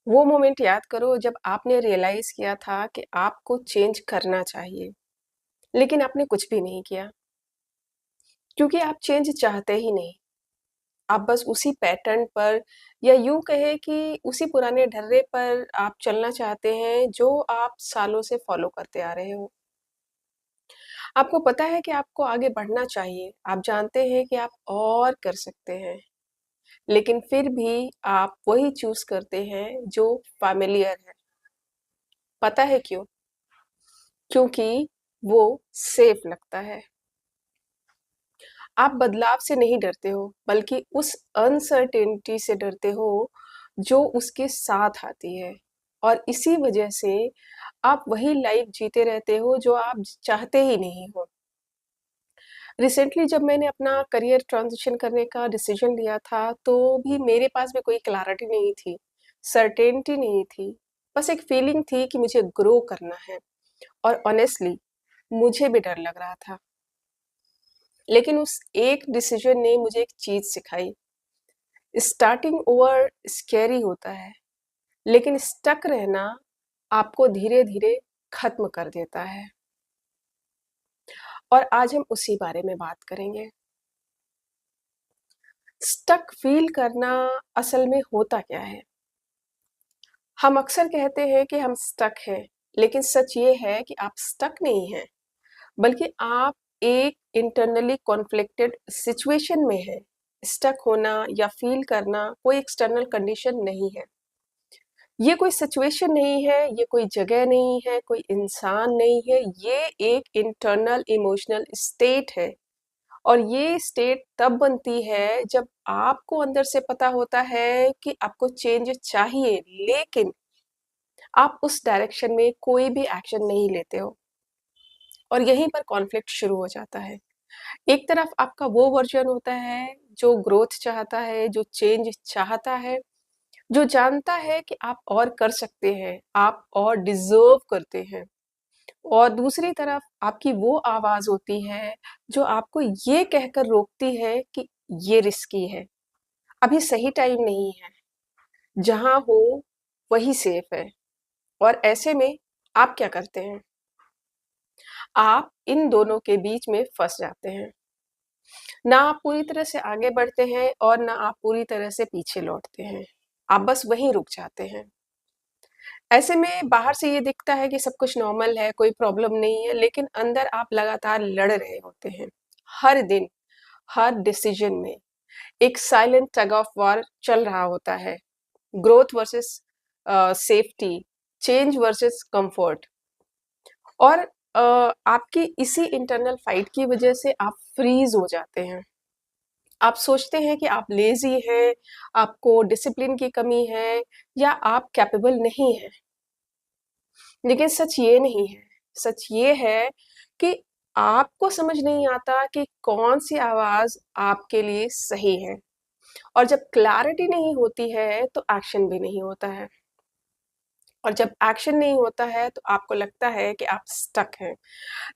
वो मोमेंट याद करो जब आपने रियलाइज़ किया था कि आपको चेंज करना चाहिए, लेकिन आपने कुछ भी नहीं किया, क्योंकि आप चेंज चाहते ही नहीं। आप बस उसी पैटर्न पर या यूँ कहें कि उसी पुराने ढर्रे पर आप चलना चाहते हैं, जो आप सालों से फ़ॉलो करते आ रहे हो। आपको पता है कि आपको आगे बढ़ना चाहिए, आप जानते हैं कि आप और कर सकते हैं, लेकिन फिर भी आप वही चूज़ करते हैं जो फ़ैमिलियर है। पता है क्यों? क्योंकि वो सेफ लगता है। आप बदलाव से नहीं डरते हो, बल्कि उस अनसर्टेनिटी से डरते हो जो उसके साथ आती है। और इसी वजह से आप वही लाइफ जीते रहते हो जो आप चाहते ही नहीं हो। रिसेंटली जब मैंने अपना करियर ट्रांजिशन करने का डिसीजन लिया था, तो भी मेरे पास भी कोई क्लैरिटी नहीं थी, सर्टेनिटी नहीं थी। बस एक फीलिंग थी कि मुझे ग्रो करना है और ऑनेस्टली मुझे भी डर लग रहा था। लेकिन उस एक डिसीजन ने मुझे एक चीज़ सिखाई, स्टार्टिंग ओवर स्कैरी होता है, लेकिन स्टक रहना आपको धीरे-धीरे खत्म कर देता है। और आज हम उसी बारे में बात करेंगे। स्टक फ़ील करना असल में होता क्या है? हम अक्सर कहते हैं कि हम स्टक हैं, लेकिन सच ये है कि आप स्टक नहीं हैं, बल्कि आप एक इंटरनली कॉन्फ्लिक्टेड सिचुएशन में हैं। स्टक होना या फ़ील करना कोई एक्सटर्नल कंडीशन नहीं है। ये कोई सिचुएशन नहीं है, ये कोई जगह नहीं है, कोई इंसान नहीं है, ये एक इंटरनल इमोशनल स्टेट है। और ये स्टेट तब बनती है जब आपको अंदर से पता होता है कि आपको चेंज चाहिए, लेकिन आप उस डायरेक्शन में कोई भी एक्शन नहीं लेते हो। और यहीं पर कॉन्फ्लिक्ट शुरू हो जाता है। एक तरफ आपका वो वर्जन होता है जो ग्रोथ चाहता है, जो चेंज चाहता है, जो जानता है कि आप और कर सकते हैं, आप और डिज़र्व करते हैं। और दूसरी तरफ आपकी वो आवाज़ होती है जो आपको ये कहकर रोकती है कि ये रिस्की है, अभी सही टाइम नहीं है, जहाँ हो वही सेफ है। और ऐसे में आप क्या करते हैं? आप इन दोनों के बीच में फँस जाते हैं। ना आप पूरी तरह से आगे बढ़ते हैं और ना आप पूरी तरह से पीछे लौटते हैं। आप बस वहीं रुक जाते हैं। ऐसे में बाहर से ये दिखता है कि सब कुछ नॉर्मल है, कोई प्रॉब्लम नहीं है, लेकिन अंदर आप लगातार लड़ रहे होते हैं। हर दिन, हर डिसीजन में एक साइलेंट टग ऑफ वॉर चल रहा होता है। Growth versus safety, change versus comfort. और आपकी इसी इंटरनल फाइट की वजह से आप फ्रीज हो जाते हैं। आप सोचते हैं कि आप लेजी हैं, आपको डिसिप्लिन की कमी है या आप कैपेबल नहीं हैं। लेकिन सच ये नहीं है। सच ये है कि आपको समझ नहीं आता कि कौन-सी आवाज़ आपके लिए सही है। और जब क्लैरिटी नहीं होती है, तो एक्शन भी नहीं होता है। और जब एक्शन नहीं होता है, तो आपको लगता है कि आप स्टक हैं।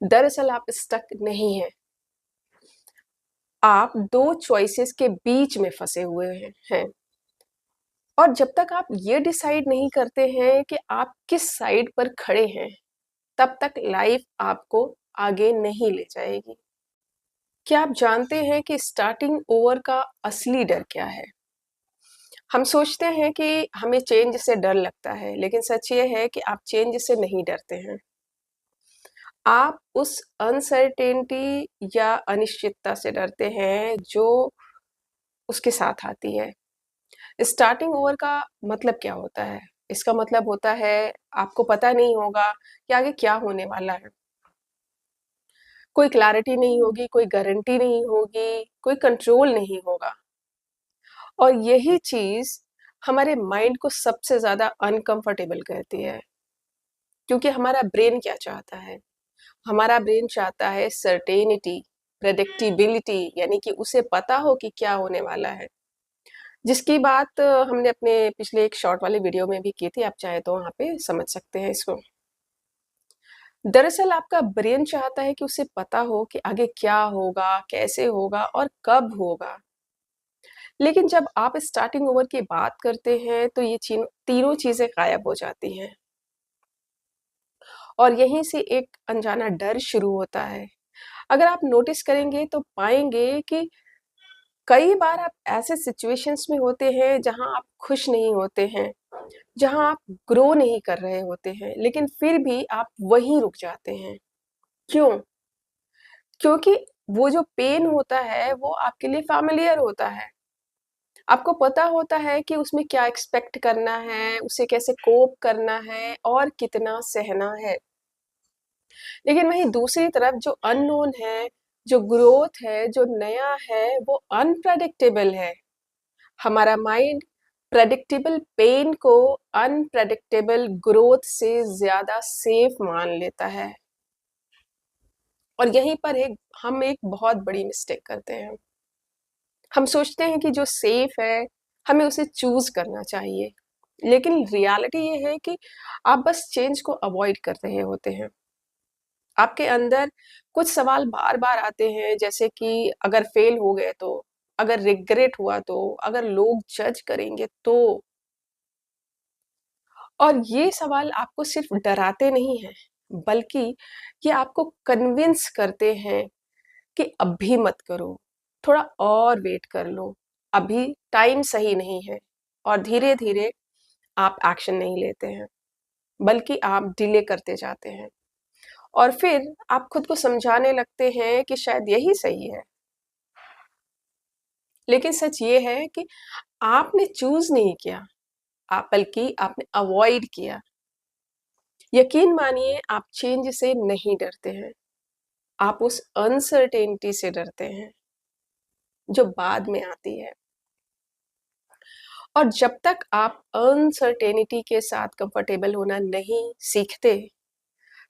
दरअसल आप स्टक नहीं हैं। आप 2 चॉइसेस के बीच में फँसे हुए हैं। और जब तक आप ये डिसाइड नहीं करते हैं कि आप किस साइड पर खड़े हैं, तब तक लाइफ आपको आगे नहीं ले जाएगी। क्या आप जानते हैं कि स्टार्टिंग ओवर का असली डर क्या है? हम सोचते हैं कि हमें चेंज से डर लगता है, लेकिन सच ये है कि आप चेंज से नहीं डरते हैं। आप उस अनसर्टेनिटी या अनिश्चितता से डरते हैं जो उसके साथ आती है। स्टार्टिंग ओवर का मतलब क्या होता है? इसका मतलब होता है आपको पता नहीं होगा कि आगे क्या होने वाला है। कोई क्लैरिटी नहीं होगी, कोई गारंटी नहीं होगी, कोई कंट्रोल नहीं होगा। और यही चीज़ हमारे माइंड को सबसे ज़्यादा अनकंफर्टेबल करती है, क्योंकि हमारा ब्रेन क्या चाहता है? हमारा ब्रेन चाहता है सर्टेनिटी, प्रेडिक्टेबिलिटी, यानी कि उसे पता हो कि क्या होने वाला है। जिसकी बात हमने अपने पिछले एक शॉर्ट वाले वीडियो में भी की थी, आप चाहें तो वहाँ पे समझ सकते हैं इसको। दरअसल आपका ब्रेन चाहता है कि उसे पता हो कि आगे क्या होगा, कैसे होगा और कब होगा। लेकिन जब आप स्टार्टिंग ओवर की बात करते हैं तो ये तीनों चीज़ें गायब हो जाती हैं और यहीं से एक अनजाना डर शुरू होता है। अगर आप नोटिस करेंगे तो पाएँगे कि कई बार आप ऐसे सिचुएशंस में होते हैं जहाँ आप खुश नहीं होते हैं, जहाँ आप ग्रो नहीं कर रहे होते हैं, लेकिन फिर भी आप वहीं रुक जाते हैं। क्यों? क्योंकि वो जो पेन होता है वो आपके लिए फ़ैमिलियर होता है। आपको पता होता है कि उसमें क्या एक्सपेक्ट करना है, उसे कैसे कोप करना है और कितना सहना है। लेकिन वहीं दूसरी तरफ जो अननोन है, जो ग्रोथ है, जो नया है, वो अनप्रेडिक्टेबल है। हमारा माइंड प्रेडिक्टेबल पेन को अनप्रेडिक्टेबल ग्रोथ से ज़्यादा सेफ मान लेता है और यहीं पर हम एक बहुत बड़ी मिस्टेक करते हैं। हम सोचते हैं कि जो सेफ है, हमें उसे चूज़ करना चाहिए। लेकिन रियलिटी ये है कि आप बस चेंज को अवॉइड कर रहे होते हैं। आपके अंदर कुछ सवाल बार-बार आते हैं जैसे कि अगर फेल हो गए तो? अगर रिग्रेट हुआ तो? अगर लोग जज करेंगे तो? और ये सवाल आपको सिर्फ डराते नहीं हैं, बल्कि ये आपको कन्विंस करते हैं कि अभी मत करो, थोड़ा और वेट कर लो, अभी टाइम सही नहीं है और धीरे-धीरे आप एक्शन नहीं लेते हैं, बल्कि आप डिले करते जाते हैं और फिर आप खुद को समझाने लगते हैं कि शायद यही सही है। लेकिन सच ये है कि आपने चूज़ नहीं किया, आप बल्कि आपने अवॉइड किया। यकीन मानिए आप चेंज से नहीं डरते हैं, आप उस अनसर्टेनिटी से डरते हैं, जो बाद में आती है। और जब तक आप अनसर्टेनिटी के साथ कंफर्टेबल होना नहीं सीखते,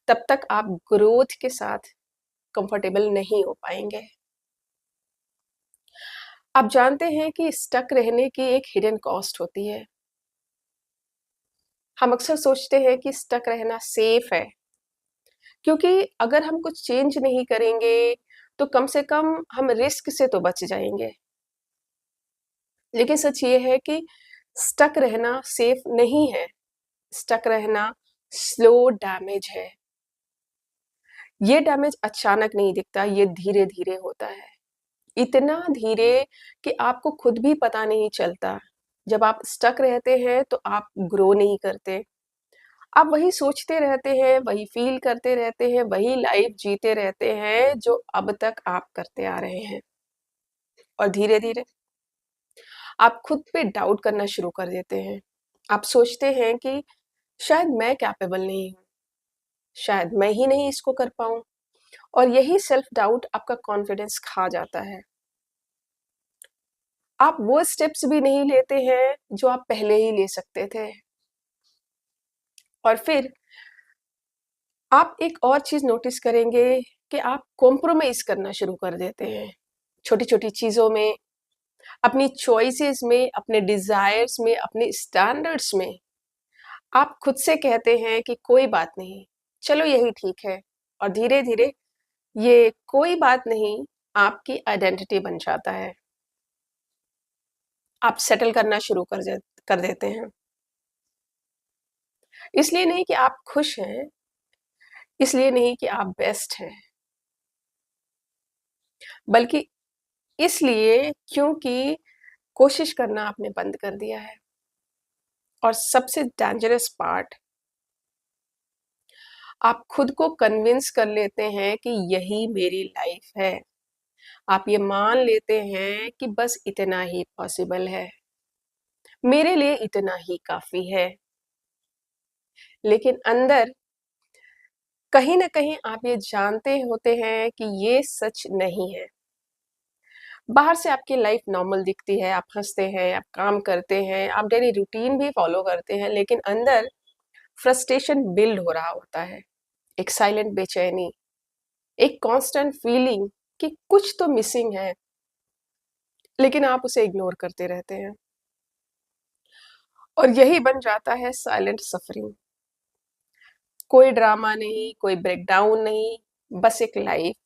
तब तक आप ग्रोथ के साथ कंफर्टेबल नहीं हो पाएँगे। आप जानते हैं कि स्टक रहने की एक हिडन कॉस्ट होती है। हम अक्सर सोचते हैं कि स्टक रहना सेफ है, क्योंकि अगर हम कुछ चेंज नहीं करेंगे, तो कम से कम हम रिस्क से तो बच जाएँगे। लेकिन सच ये है कि स्टक रहना सेफ नहीं है, स्टक रहना स्लो डैमेज है। ये डैमेज अचानक नहीं दिखता, ये धीरे-धीरे होता है। इतना धीरे कि आपको खुद भी पता नहीं चलता। जब आप स्टक रहते हैं तो आप ग्रो नहीं करते। आप वही सोचते रहते हैं, वही फ़ील करते रहते हैं, वही लाइफ़ जीते रहते हैं जो अब तक आप करते आ रहे हैं। और धीरे-धीरे आप खुद पे डाउट करना शुरू कर देते हैं। आप सोचते हैं कि शायद मैं कैपेबल नहीं हूँ, शायद मैं ही नहीं इसको कर पाऊँ और यही सेल्फ डाउट आपका कॉन्फिडेंस खा जाता है। आप वो स्टेप्स भी नहीं लेते हैं जो आप पहले ही ले सकते थे। और फिर आप एक और चीज़ नोटिस करेंगे कि आप कॉम्प्रोमाइज़ करना शुरू कर देते हैं। छोटी-छोटी चीज़ों में, अपनी चॉइसेस में, अपने डिज़ायर्स में, अपने स्टैंडर्ड्स में आप खुद से कहते हैं कि कोई बात नहीं, चलो यही ठीक है और धीरे-धीरे ये कोई बात नहीं आपकी आइडेंटिटी बन जाता है। आप सेटल करना शुरू कर देते हैं। इसलिए नहीं कि आप खुश हैं, इसलिए नहीं कि आप बेस्ट हैं, बल्कि इसलिए क्योंकि कोशिश करना आपने बंद कर दिया है। और सबसे डेंजरस पार्ट, आप खुद को कन्विंस कर लेते हैं कि यही मेरी लाइफ है। आप ये मान लेते हैं कि बस इतना ही पॉसिबल है, मेरे लिए इतना ही काफ़ी है। लेकिन अंदर कहीं न कहीं आप ये जानते होते हैं कि ये सच नहीं है। बाहर से आपकी लाइफ नॉर्मल दिखती है, आप हँसते हैं, आप काम करते हैं, आप डेली रूटीन भी फ़ॉलो करते हैं, लेकिन अंदर फ्रस्ट्रेशन बिल्ड हो रहा होता है। एक साइलेंट बेचैनी, एक कांस्टेंट फीलिंग कि कुछ तो मिसिंग है, लेकिन आप उसे इग्नोर करते रहते हैं और यही बन जाता है साइलेंट सफरिंग। कोई ड्रामा नहीं, कोई ब्रेकडाउन नहीं, बस एक लाइफ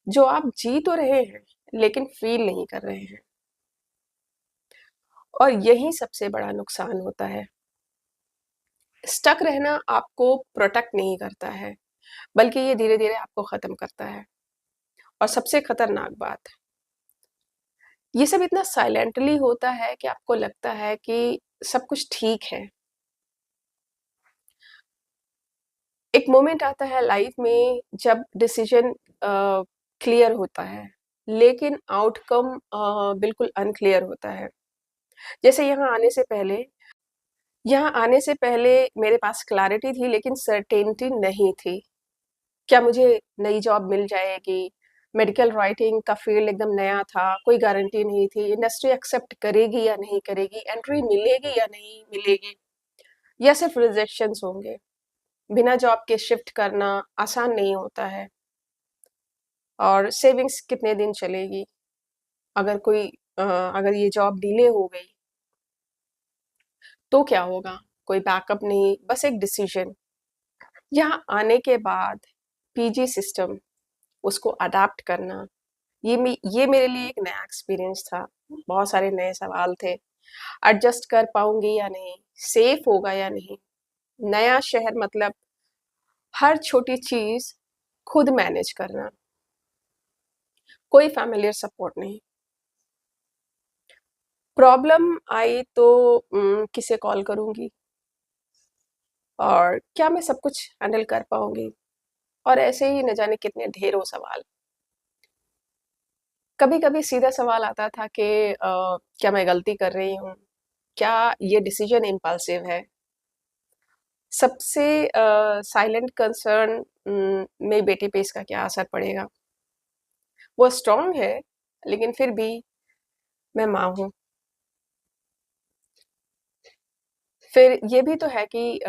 जो आप जी तो रहे हैं, लेकिन फ़ील नहीं कर रहे हैं। और यही सबसे बड़ा नुकसान होता है। स्टक रहना आपको प्रोटेक्ट नहीं करता है, बल्कि ये धीरे-धीरे आपको ख़त्म करता है। और सबसे खतरनाक बात, ये सब इतना साइलेंटली होता है कि आपको लगता है कि सब कुछ ठीक है। एक मोमेंट आता है लाइफ में जब डिसीजन क्लियर होता है, लेकिन आउटकम बिल्कुल अनक्लियर होता है। जैसे यहाँ आने से पहले मेरे पास क्लैरिटी थी, लेकिन सर्टेनिटी नहीं थी। क्या मुझे नई जॉब मिल जाएगी? मेडिकल राइटिंग का फील्ड एकदम नया था, कोई गारंटी नहीं थी। इंडस्ट्री एक्सेप्ट करेगी या नहीं करेगी? एंट्री मिलेगी या नहीं मिलेगी? या सिर्फ रिजेक्शंस होंगे? बिना जॉब के शिफ्ट करना आसान नहीं होता है। और सेविंग्स कितने दिन चलेगी? अगर अगर ये जॉब डिले हो गई, तो क्या होगा? कोई बैकअप नहीं, बस एक डिसीजन। यहाँ आने के बाद पीजी सिस्टम, उसको अडॉप्ट करना, ये मेरे लिए एक नया एक्सपीरियंस था। बहुत सारे नए सवाल थे। एडजस्ट कर पाऊँगी या नहीं? सेफ होगा या नहीं? नया शहर मतलब हर छोटी चीज़ खुद मैनेज करना, कोई फ़ैमिलियर सपोर्ट नहीं। प्रॉब्लम आई तो किसे कॉल करूँगी? और क्या मैं सब कुछ हैंडल कर पाऊँगी? और ऐसे ही न जाने कितने ढेरों सवाल। कभी-कभी सीधा सवाल आता था कि क्या मैं गलती कर रही हूँ? क्या ये डिसीजन इम्पल्सिव है? सबसे साइलेंट कंसर्न मेरी बेटी पे इसका क्या असर पड़ेगा? वो स्ट्रॉन्ग है, लेकिन फिर भी मैं माँ हूँ। फिर ये भी तो है कि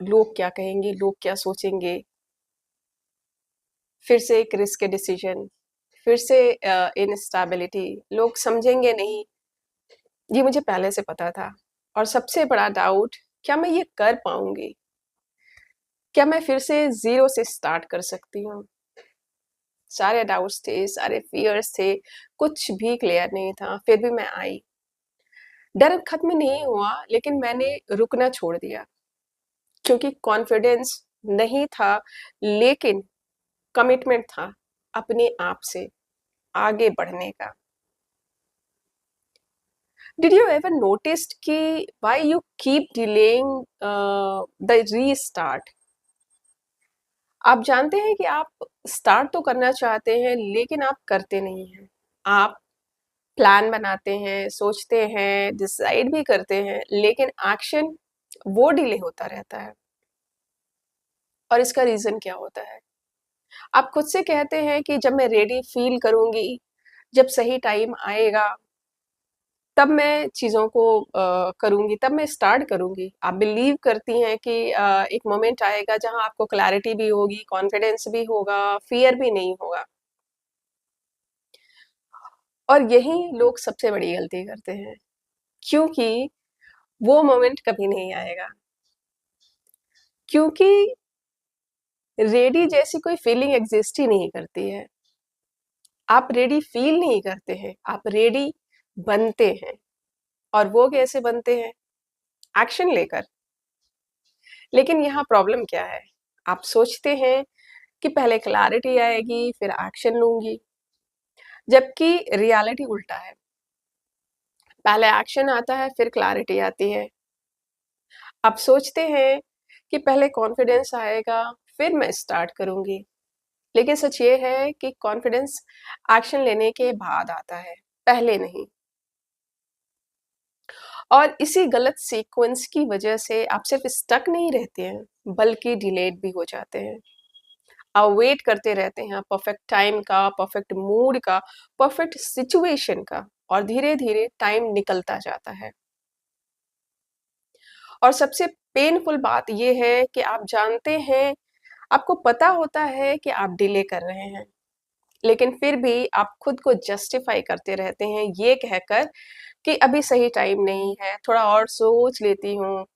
लोग क्या कहेंगे, लोग क्या सोचेंगे? फिर से एक रिस्क डिसीजन, फिर से इनस्टेबिलिटी, लोग समझेंगे नहीं, ये मुझे पहले से पता था। और सबसे बड़ा डाउट, क्या मैं ये कर पाऊँगी? क्या मैं फिर से ज़ीरो से स्टार्ट कर सकती हूँ? सारे डाउट्स थे, सारे फ़ियर्स थे, कुछ भी क्लियर नहीं था, फिर भी मैं आई। डर खत्म नहीं हुआ, लेकिन मैंने रुकना छोड़ दिया, क्योंकि कॉन्फिडेंस नहीं था, लेकिन कमिटमेंट था अपने आप से आगे बढ़ने का। Did you ever noticed कि why you keep delaying the restart? आप जानते हैं कि आप स्टार्ट तो करना चाहते हैं, लेकिन आप करते नहीं हैं। आप प्लान बनाते हैं, सोचते हैं, डिसाइड भी करते हैं, लेकिन एक्शन वो डिले होता रहता है। और इसका रीज़न क्या होता है? आप खुद से कहते हैं कि जब मैं रेडी फ़ील करूँगी, जब सही टाइम आएगा, तब मैं चीज़ों को करूँगी, तब मैं स्टार्ट करूँगी। आप बिलीव करती हैं कि एक मोमेंट आएगा जहाँ आपको क्लैरिटी भी होगी, कॉन्फिडेंस भी होगा, फ़ियर भी नहीं होगा। और यही लोग सबसे बड़ी गलती करते हैं, क्योंकि वो मोमेंट कभी नहीं आएगा। क्योंकि रेडी जैसी कोई फीलिंग एग्ज़िस्ट ही नहीं करती है। आप रेडी फ़ील नहीं करते हैं, आप रेडी बनते हैं। और वो कैसे बनते हैं? एक्शन लेकर। लेकिन यहाँ प्रॉब्लम क्या है? आप सोचते हैं कि पहले क्लैरिटी आएगी, फिर एक्शन लूँगी, जबकि रियलिटी उल्टा है। पहले एक्शन आता है, फिर क्लैरिटी आती है। आप सोचते हैं कि पहले कॉन्फिडेंस आएगा, फिर मैं स्टार्ट करूँगी। लेकिन सच ये है कि कॉन्फिडेंस एक्शन लेने के बाद आता है, पहले नहीं। और इसी गलत सीक्वेंस की वजह से आप सिर्फ स्टक नहीं रहते हैं, बल्कि डिलेड भी हो जाते हैं। आप वेट करते रहते हैं परफेक्ट टाइम का, परफेक्ट मूड का, परफेक्ट सिचुएशन का, और धीरे-धीरे टाइम निकलता जाता है। और सबसे पेनफुल बात ये है कि आप जानते हैं, आपको पता होता है कि आप डिले कर रहे हैं, लेकिन फिर भी आप खुद को जस्टिफाई करते रहते हैं ये कहकर कि अभी सही टाइम नहीं है, थोड़ा और सोच लेती हूँ,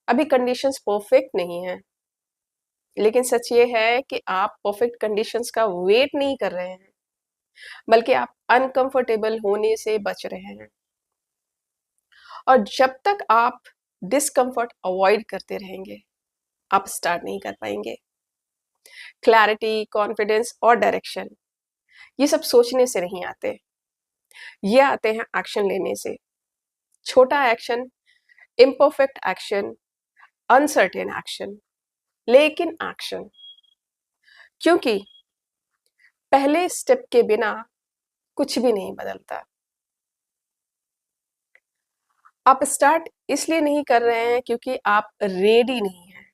अभी कंडीशंस परफेक्ट नहीं है। लेकिन सच ये है कि आप परफेक्ट कंडीशंस का वेट नहीं कर रहे हैं, बल्कि आप अनकंफर्टेबल होने से बच रहे हैं। और जब तक आप डिस्कम्फर्ट अवॉइड करते रहेंगे, आप स्टार्ट नहीं कर पाएंगे। क्लैरिटी, कॉन्फिडेंस और डायरेक्शन, ये सब सोचने से नहीं आते, ये आते हैं एक्शन लेने से। छोटा action, imperfect action, uncertain action, लेकिन एक्शन। क्योंकि पहले स्टेप के बिना कुछ भी नहीं बदलता। आप स्टार्ट इसलिए नहीं कर रहे हैं क्योंकि आप रेडी नहीं हैं,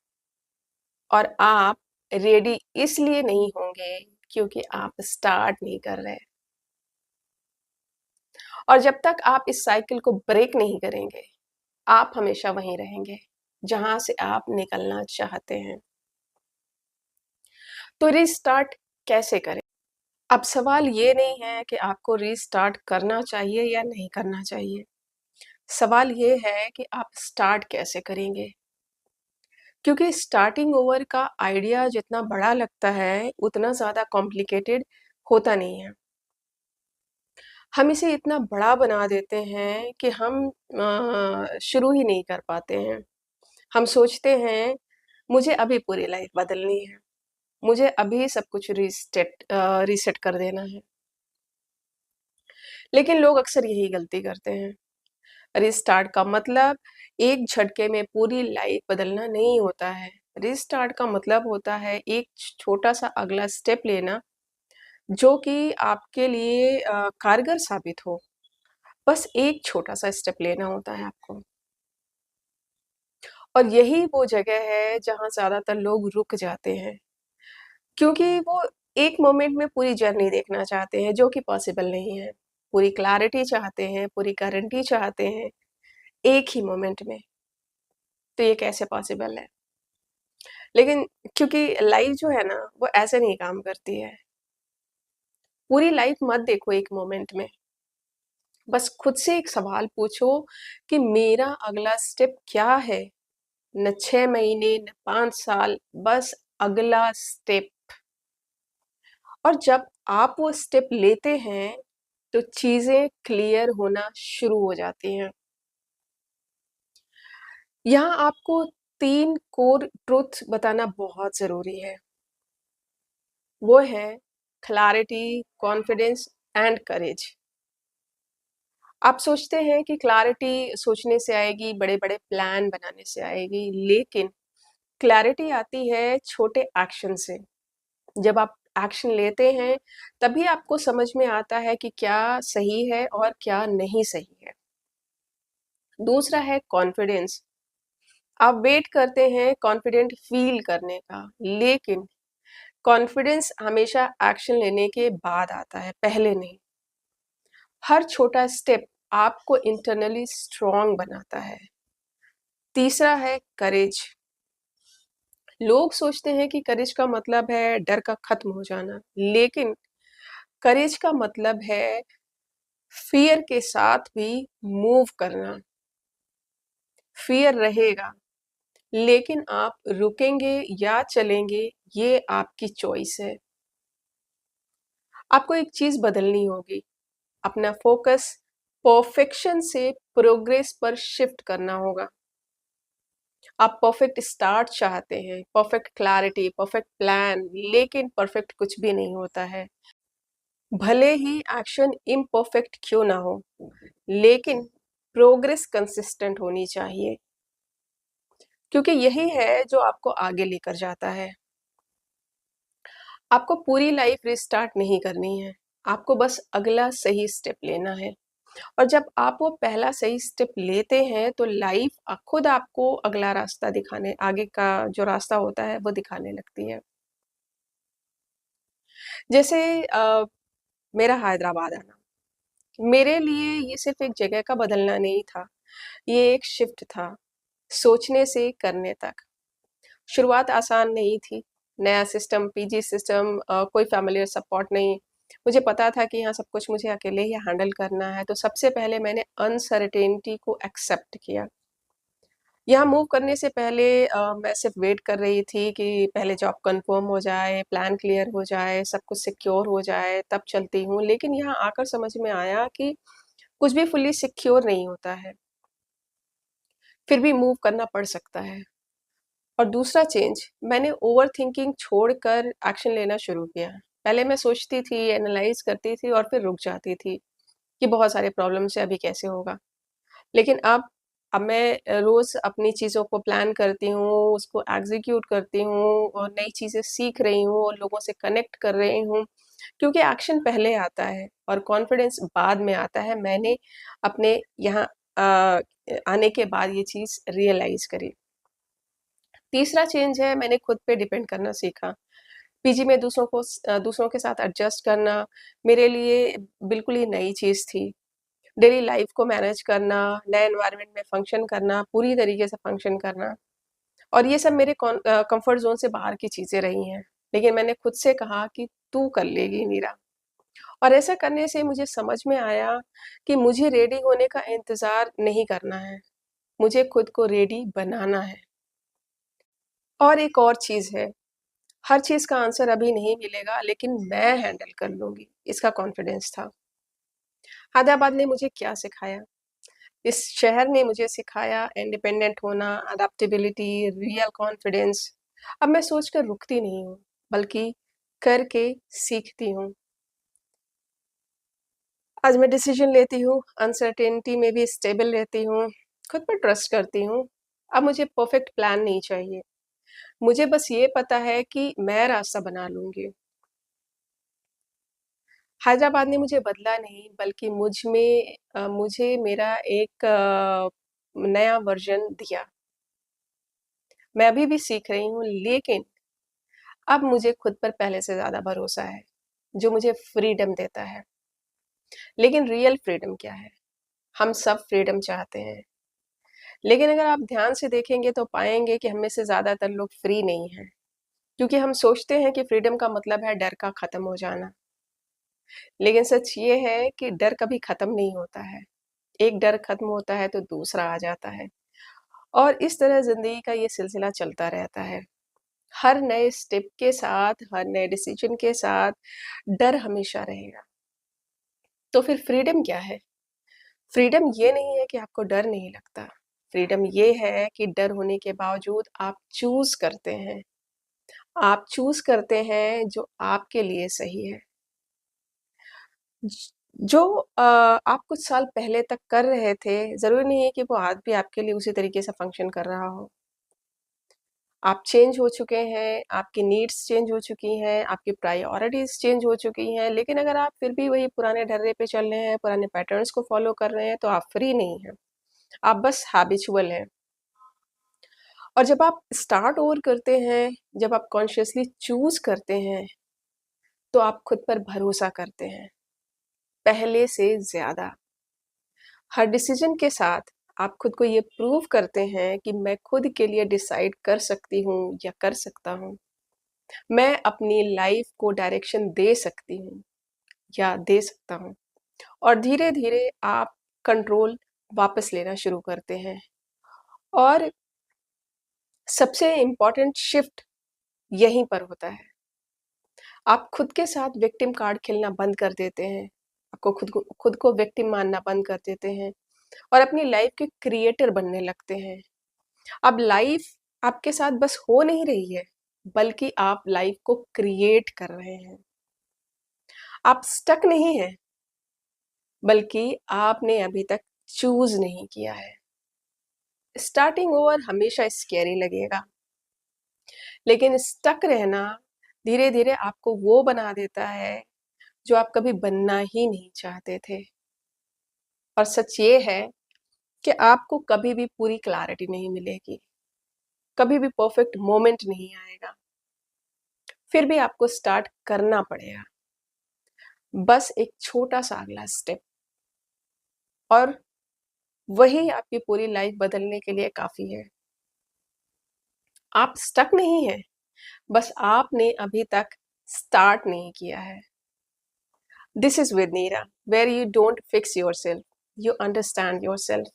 और आप रेडी इसलिए नहीं होंगे क्योंकि आप स्टार्ट नहीं कर रहे। और जब तक आप इस साइकिल को ब्रेक नहीं करेंगे, आप हमेशा वहीं रहेंगे जहां से आप निकलना चाहते हैं। तो रीस्टार्ट कैसे करें? अब सवाल ये नहीं है कि आपको रीस्टार्ट करना चाहिए या नहीं करना चाहिए। सवाल ये है कि आप स्टार्ट कैसे करेंगे? क्योंकि स्टार्टिंग ओवर का आइडिया जितना बड़ा लगता है, उतना ज़्यादा कॉम्प्लिकेटेड होता नहीं है। हम इसे इतना बड़ा बना देते हैं कि हम शुरू ही नहीं कर पाते हैं। हम सोचते हैं, मुझे अभी पूरी लाइफ बदलनी है, मुझे अभी सब कुछ रीसेट कर देना है। लेकिन लोग अक्सर यही गलती करते हैं। रिस्टार्ट का मतलब एक झटके में पूरी लाइफ बदलना नहीं होता है। रिस्टार्ट का मतलब होता है एक छोटा सा अगला स्टेप लेना, जो कि आपके लिए कारगर साबित हो। बस एक छोटा सा स्टेप लेना होता है आपको। और यही वो जगह है जहाँ ज़्यादातर लोग रुक जाते हैं, क्योंकि वो एक मोमेंट में पूरी जर्नी देखना चाहते हैं, जो कि पॉसिबल नहीं है। पूरी क्लैरिटी चाहते हैं, पूरी गारंटी चाहते हैं, एक ही मोमेंट में। तो ये कैसे पॉसिबल है? लेकिन क्योंकि लाइफ जो है ना, वो ऐसे नहीं काम करती है। पूरी लाइफ मत देखो एक मोमेंट में। बस खुद से एक सवाल पूछो कि मेरा अगला स्टेप क्या है? न 6 महीने, न 5 साल, बस अगला स्टेप। और जब आप वो स्टेप लेते हैं, तो चीज़ें क्लियर होना शुरू हो जाती हैं। यहाँ आपको 3 कोर ट्रुथ बताना बहुत ज़रूरी है। वो है क्लैरिटी, कॉन्फिडेंस एंड करेज। आप सोचते हैं कि क्लैरिटी सोचने से आएगी, बड़े-बड़े प्लान बनाने से आएगी, लेकिन क्लैरिटी आती है छोटे एक्शन से। जब आप एक्शन लेते हैं, तभी आपको समझ में आता है कि क्या सही है और क्या नहीं सही है। दूसरा है कॉन्फिडेंस। आप वेट करते हैं कॉन्फिडेंट फील करने का, लेकिन कॉन्फिडेंस हमेशा एक्शन लेने के बाद आता है, पहले नहीं। हर छोटा स्टेप आपको इंटरनली स्ट्रॉन्ग बनाता है। तीसरा है करेज। लोग सोचते हैं कि करेज का मतलब है डर का खत्म हो जाना, लेकिन करेज का मतलब है फियर के साथ भी मूव करना। फियर रहेगा, लेकिन आप रुकेंगे या चलेंगे, ये आपकी चॉइस है। आपको एक चीज बदलनी होगी, अपना फोकस परफेक्शन से प्रोग्रेस पर शिफ्ट करना होगा। आप परफेक्ट स्टार्ट चाहते हैं, परफेक्ट क्लैरिटी, परफेक्ट प्लान, लेकिन परफेक्ट कुछ भी नहीं होता है। भले ही एक्शन इम्परफेक्ट क्यों ना हो, लेकिन प्रोग्रेस कंसिस्टेंट होनी चाहिए, क्योंकि यही है जो आपको आगे लेकर जाता है। आपको पूरी लाइफ रिस्टार्ट नहीं करनी है, आपको बस अगला सही स्टेप लेना है। और जब आप वो पहला सही स्टेप लेते हैं, तो लाइफ खुद आपको अगला रास्ता दिखाने, आगे का जो रास्ता होता है वो दिखाने लगती है। जैसे मेरा हैदराबाद आना, मेरे लिए ये सिर्फ एक जगह का बदलना नहीं था, ये एक शिफ्ट था, सोचने से करने तक। शुरुआत आसान नहीं थी, नया सिस्टम, पीजी सिस्टम, कोई फ़ैमिलियर सपोर्ट नहीं। मुझे पता था कि यहाँ सब कुछ मुझे अकेले ही हैंडल करना है, तो सबसे पहले मैंने अनसर्टेनिटी को एक्सेप्ट किया। यहाँ मूव करने से पहले मैं सिर्फ वेट कर रही थी कि पहले जॉब कन्फर्म हो जाए, प्लान क्लियर हो जाए, सब कुछ सिक्योर हो जाए, तब चलती हूँ। लेकिन यहाँ आकर समझ में आया कि कुछ भी फुल्ली सिक्योर नहीं होता है। फिर भी मूव करना पड़ सकता है। और दूसरा चेंज, मैंने ओवरथिंकिंग छोड़कर एक्शन लेना शुरू किया। पहले मैं सोचती थी, एनालाइज़ करती थी और फिर रुक जाती थी कि बहुत सारे प्रॉब्लम्स हैं, अभी कैसे होगा? लेकिन अब मैं रोज़ अपनी चीज़ों को प्लान करती हूँ, उसको एग्ज़ीक्यूट करती हूँ और नई चीज़ें सीख रही हूँ और लोगों से कनेक्ट कर रही हूँ, क्योंकि एक्शन पहले आता है और कॉन्फिडेंस बाद में आता है। मैंने अपने यहाँ आने के बाद ये चीज़ रियलाइज़ करी। तीसरा चेंज है, मैंने खुद पे डिपेंड करना सीखा। पीजी में दूसरों के साथ एडजस्ट करना मेरे लिए बिल्कुल ही नई चीज़ थी। डेली लाइफ़ को मैनेज करना, नए एनवायरनमेंट में फ़ंक्शन करना, पूरी तरीके से फ़ंक्शन करना और ये सब मेरे कम्फ़र्ट ज़ोन से बाहर की चीज़ें रही हैं। लेकिन मैंने खुद से कहा कि तू कर लेगी मीरा। और ऐसा करने से मुझे समझ में आया कि मुझे रेडी होने का इंतज़ार नहीं करना है, मुझे खुद को रेडी बनाना है। और एक और चीज़ है, हर चीज़ का आंसर अभी नहीं मिलेगा, लेकिन मैं हैंडल कर लूँगी, इसका कॉन्फिडेंस था। हैदराबाद ने मुझे क्या सिखाया? इस शहर ने मुझे सिखाया इंडिपेंडेंट होना, अडैप्टेबिलिटी, रियल कॉन्फिडेंस। अब मैं सोचकर रुकती नहीं हूँ, बल्कि करके सीखती हूँ। आज मैं डिसीजन लेती हूँ, अनसर्टेनिटी में भी स्टेबल रहती हूँ, खुद पर ट्रस्ट करती हूँ। अब मुझे परफेक्ट प्लान नहीं चाहिए, मुझे बस ये पता है कि मैं रास्ता बना लूँगी। हैदराबाद ने मुझे बदला नहीं, बल्कि मुझे मेरा एक नया वर्ज़न दिया। मैं अभी भी सीख रही हूँ, लेकिन अब मुझे खुद पर पहले से ज़्यादा भरोसा है, जो मुझे फ्रीडम देता है। लेकिन रियल फ्रीडम क्या है? हम सब फ्रीडम चाहते हैं, लेकिन अगर आप ध्यान से देखेंगे तो पाएँगे कि हम में से ज़्यादातर लोग फ्री नहीं हैं, क्योंकि हम सोचते हैं कि फ्रीडम का मतलब है डर का खत्म हो जाना। लेकिन सच ये है कि डर कभी खत्म नहीं होता है। एक डर खत्म होता है तो दूसरा आ जाता है और इस तरह ज़िंदगी का ये सिलसिला चलता रहता है। हर नए स्टेप के साथ, हर नए डिसीजन के साथ डर हमेशा रहेगा। तो फिर फ्रीडम क्या है? फ्रीडम ये नहीं है कि आपको डर नहीं लगता। फ्रीडम ये है कि डर होने के बावजूद आप चूज़ करते हैं। आप चूज़ करते हैं जो आपके लिए सही है। ज जो आप कुछ साल पहले तक कर रहे थे, ज़रूरी नहीं है कि वो आज भी आपके लिए उसी तरीके से फ़ंक्शन कर रहा हो। आप चेंज हो चुके हैं, आपकी नीड्स चेंज हो चुकी हैं, आपकी प्रायोरिटीज़ चेंज हो चुकी हैं, लेकिन अगर आप फिर भी वही पुराने ढर्रे पे चल रहे हैं, पुराने पैटर्न्स को फ़ॉलो कर रहे हैं, तो आप फ्री नहीं हैं। आप बस हैबिचुअल हैं। और जब आप स्टार्ट ओवर करते हैं, जब आप कॉन्शियसली चूज़ करते हैं, तो आप खुद पर भरोसा करते हैं, पहले से ज़्यादा। हर डिसीजन के साथ आप खुद को ये प्रूव करते हैं कि मैं खुद के लिए डिसाइड कर सकती हूँ या कर सकता हूँ। मैं अपनी लाइफ को डायरेक्शन दे सकती हूँ या दे सकता हूँ और धीरे-धीरे आप कंट्रोल वापस लेना शुरू करते हैं। और सबसे इम्पोर्टेंट शिफ्ट यहीं पर होता है। आप खुद के साथ विक्टिम कार्ड खेलना बंद कर देते हैं। आपको खुद को विक्टिम मानना बंद कर देते हैं और अपनी लाइफ के क्रिएटर बनने लगते हैं। अब लाइफ आपके साथ बस हो नहीं रही है, बल्कि आप लाइफ को क्रिएट कर रहे हैं। आप स्टक नहीं हैं, बल्कि आपने अभी तक चूज़ नहीं किया है। स्टार्टिंग ओवर हमेशा स्कैरी लगेगा, लेकिन स्टक रहना धीरे-धीरे आपको वो बना देता है, जो आप कभी बनना ही नहीं चाहते थे। और सच ये है कि आपको कभी भी पूरी क्लैरिटी नहीं मिलेगी, कभी भी परफेक्ट मोमेंट नहीं आएगा। फिर भी आपको स्टार्ट करना पड़ेगा। बस एक छोटा-सा अगला स्टेप और वही आपकी पूरी लाइफ बदलने के लिए काफ़ी है। आप स्टक नहीं हैं, बस आपने अभी तक स्टार्ट नहीं किया है। This is with Neera, where you don't fix yourself, you understand yourself.